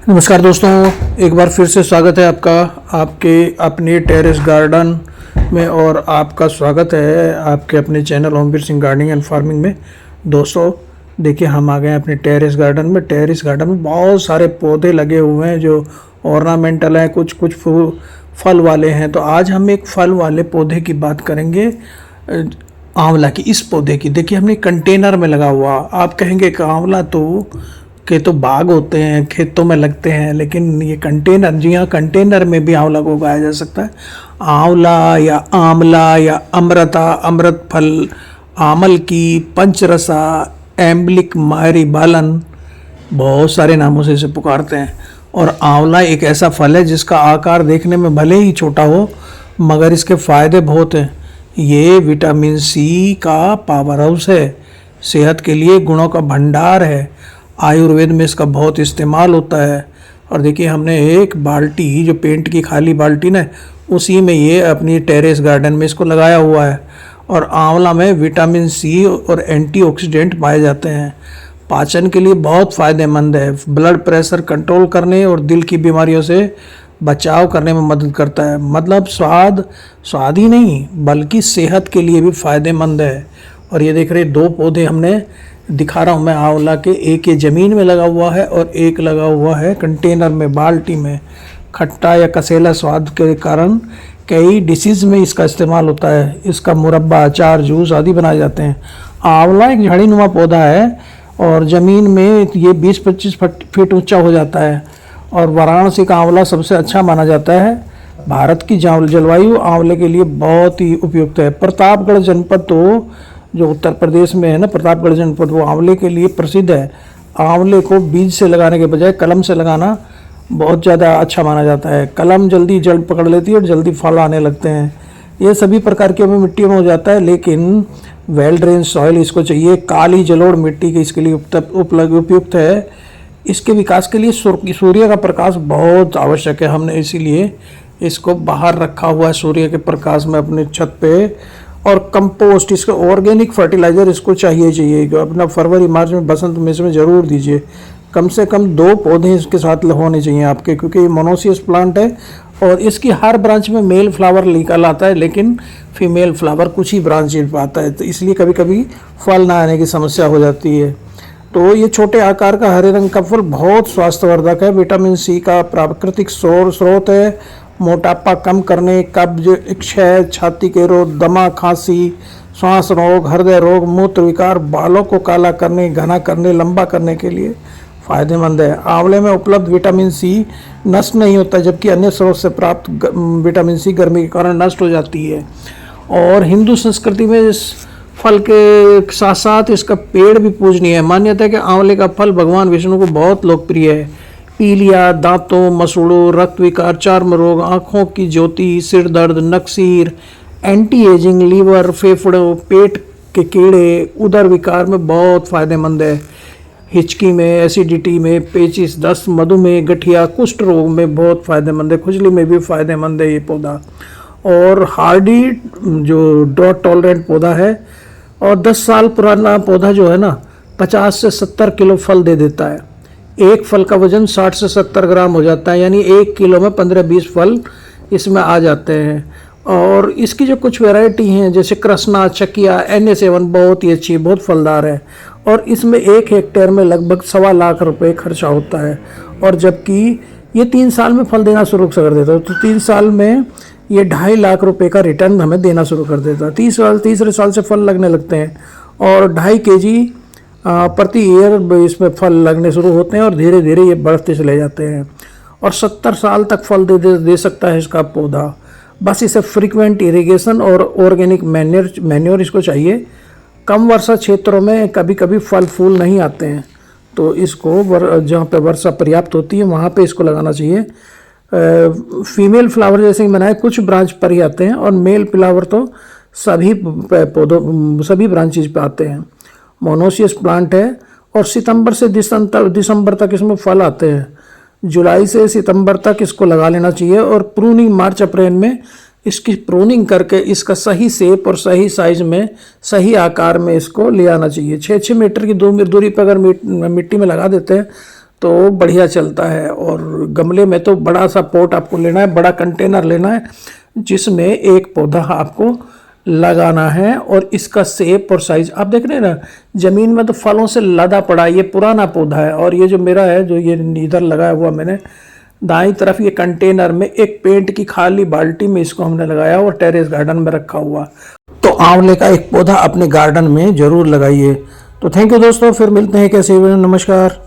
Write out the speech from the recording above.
नमस्कार दोस्तों, एक बार फिर से स्वागत है आपका आपके अपने टेरेस गार्डन में। और आपका स्वागत है आपके अपने channel Omveer Singh gardening and farming में। दोस्तों देखिए, हम आ गए हैं अपने टेरेस गार्डन में। टेरेस गार्डन में बहुत सारे पौधे लगे हुए हैं जो ऑर्नामेंटल हैं, कुछ कुछ फल वाले हैं। तो आज हम एक फल वाले पौधे की बात करेंगे, आंवला की। इस पौधे की देखिए, हमने कंटेनर में लगा हुआ। आप कहेंगे कि आंवला के तो बाग होते हैं, खेतों में लगते हैं, लेकिन ये कंटेनर, जी हाँ, कंटेनर में भी आंवला को उगाया जा सकता है। आंवला या आंवला या अमृता, अमृत फल, आमल की, पंचरसा, एम्बलिक, मायरी बालन, बहुत सारे नामों से इसे पुकारते हैं। और आंवला एक ऐसा फल है जिसका आकार देखने में भले ही छोटा हो, मगर इसके फायदे बहुत हैं। ये विटामिन सी का पावर हाउस है, सेहत के लिए गुणों का भंडार है। आयुर्वेद में इसका बहुत इस्तेमाल होता है। और देखिए, हमने एक बाल्टी, जो पेंट की खाली बाल्टी ना, उसी में ये अपनी टेरेस गार्डन में इसको लगाया हुआ है। और आंवला में विटामिन सी और एंटीऑक्सीडेंट पाए जाते हैं। पाचन के लिए बहुत फ़ायदेमंद है। ब्लड प्रेशर कंट्रोल करने और दिल की बीमारियों से बचाव करने में मदद करता है। मतलब स्वाद ही नहीं, बल्कि सेहत के लिए भी फ़ायदेमंद है। और ये देख रहे, दो पौधे हमने दिखा रहा हूँ मैं आंवला के। एक ये ज़मीन में लगा हुआ है और एक लगा हुआ है कंटेनर में, बाल्टी में। खट्टा या कसेला स्वाद के कारण कई डिशेज़ में इसका इस्तेमाल होता है। इसका मुरब्बा, अचार, जूस आदि बनाए जाते हैं। आंवला एक झाड़ीनुमा पौधा है और ज़मीन में ये 20-25 फीट ऊंचा हो जाता है। और वाराणसी का आंवला सबसे अच्छा माना जाता है। भारत की जलवायु आंवले के लिए बहुत ही उपयुक्त है। प्रतापगढ़ जनपद, तो जो उत्तर प्रदेश में है ना, प्रतापगढ़ जनपद, वो आंवले के लिए प्रसिद्ध है। आंवले को बीज से लगाने के बजाय कलम से लगाना बहुत ज़्यादा अच्छा माना जाता है। कलम जल्दी जड़ पकड़ लेती है और जल्दी फल आने लगते हैं। ये सभी प्रकार की मिट्टी में हो जाता है, लेकिन वेल ड्रेन सॉइल इसको चाहिए। काली जलोढ़ मिट्टी की इसके लिए उपयुक्त है। इसके विकास के लिए सूर्य का प्रकाश बहुत आवश्यक है। हमने इसीलिए इसको बाहर रखा हुआ है सूर्य के प्रकाश में अपने छत पे। और कंपोस्ट, इसका ऑर्गेनिक फर्टिलाइज़र इसको चाहिए। अपना फरवरी मार्च में, बसंत में इसमें ज़रूर दीजिए। कम से कम 2 पौधे इसके साथ होने चाहिए आपके, क्योंकि ये मोनोसियस प्लांट है। और इसकी हर ब्रांच में मेल फ्लावर निकल आता है, लेकिन फीमेल फ्लावर कुछ ही ब्रांच पे आता है। तो इसलिए कभी कभी फल ना आने की समस्या हो जाती है। तो ये छोटे आकार का हरे रंग का फल बहुत स्वास्थ्यवर्धक है। विटामिन सी का प्राकृतिक स्रोत है। मोटापा कम करने, कब्ज, क्षय, छाती के रोग, दमा, खांसी, श्वास रोग, हृदय रोग, मूत्र विकार, बालों को काला करने, घना करने, लंबा करने के लिए फ़ायदेमंद है। आंवले में उपलब्ध विटामिन सी नष्ट नहीं होता, जबकि अन्य स्रोत से प्राप्त विटामिन सी गर्मी के कारण नष्ट हो जाती है। और हिंदू संस्कृति में इस फल के साथ साथ इसका पेड़ भी पूजनीय है। मान्यता है कि आंवले का फल भगवान विष्णु को बहुत लोकप्रिय है। पीलिया, दांतों, मसूड़ों, रक्त विकार, चर्म रोग, आँखों की ज्योति, सिर दर्द, नक्सीर, एंटी एजिंग, लीवर, फेफड़ों, पेट के कीड़े, उदर विकार में बहुत फ़ायदेमंद है। हिचकी में, एसिडिटी में, पेचिस, दस्त, मधुमेह, गठिया, कुष्ठ रोग में बहुत फ़ायदेमंद है। खुजली में भी फ़ायदेमंद है ये पौधा। और हार्डी, जो ड्रॉट टॉलरेंट पौधा है। और 10 साल पुराना पौधा जो है ना, 50 से 70 किलो फल दे देता है। एक फल का वजन 60 से 70 ग्राम हो जाता है, यानी 1 किलो में 15-20 फल इसमें आ जाते हैं। और इसकी जो कुछ वैरायटी हैं, जैसे कृष्णा, चकिया, NA7 बहुत ही अच्छी, बहुत फलदार है। और इसमें 1 हेक्टेयर में लगभग 1.25 लाख रुपए खर्चा होता है। और जबकि ये 3 साल में फल देना शुरू कर देता है, तो 3 साल में ये 2.5 लाख रुपए का रिटर्न हमें देना शुरू कर देता है। तीसरे साल से फल लगने लगते हैं और 2.5 kg प्रति ईयर इसमें फल लगने शुरू होते हैं। और धीरे धीरे ये बढ़ते चले जाते हैं और 70 साल तक फल दे सकता है इसका पौधा। बस इसे फ्रीक्वेंट इरिगेशन और ऑर्गेनिक मैन्योर इसको चाहिए। कम वर्षा क्षेत्रों में कभी कभी फल फूल नहीं आते हैं, तो इसको जहाँ पे वर्षा पर्याप्त होती है वहाँ पे इसको लगाना चाहिए। फीमेल फ्लावर जैसे कि बनाए कुछ ब्रांच पर ही आते हैं, और मेल फ्लावर तो सभी पौधों, सभी ब्रांचेज पे आते हैं। मोनोसियस प्लांट है और सितंबर से दिसंबर तक इसमें फल आते हैं। जुलाई से सितंबर तक इसको लगा लेना चाहिए। और प्रूनिंग मार्च अप्रैल में इसकी प्रूनिंग करके इसका सही शेप और सही साइज में, सही आकार में इसको ले आना चाहिए। 6-6 मीटर की दूरी पर अगर मिट्टी में लगा देते हैं तो बढ़िया चलता है। और गमले में तो बड़ा सा पॉट आपको लेना है, बड़ा कंटेनर लेना है जिसमें एक पौधा आपको लगाना है। और इसका शेप और साइज आप देख रहे हैं ना, जमीन में तो फलों से लदा पड़ा है, ये पुराना पौधा है। और ये जो मेरा है, जो ये इधर लगाया हुआ मैंने दाईं तरफ, ये कंटेनर में एक पेंट की खाली बाल्टी में इसको हमने लगाया और टेरेस गार्डन में रखा हुआ। तो आंवले का एक पौधा अपने गार्डन में जरूर लगाइए। तो थैंक यू दोस्तों, फिर मिलते हैं कैसे। नमस्कार।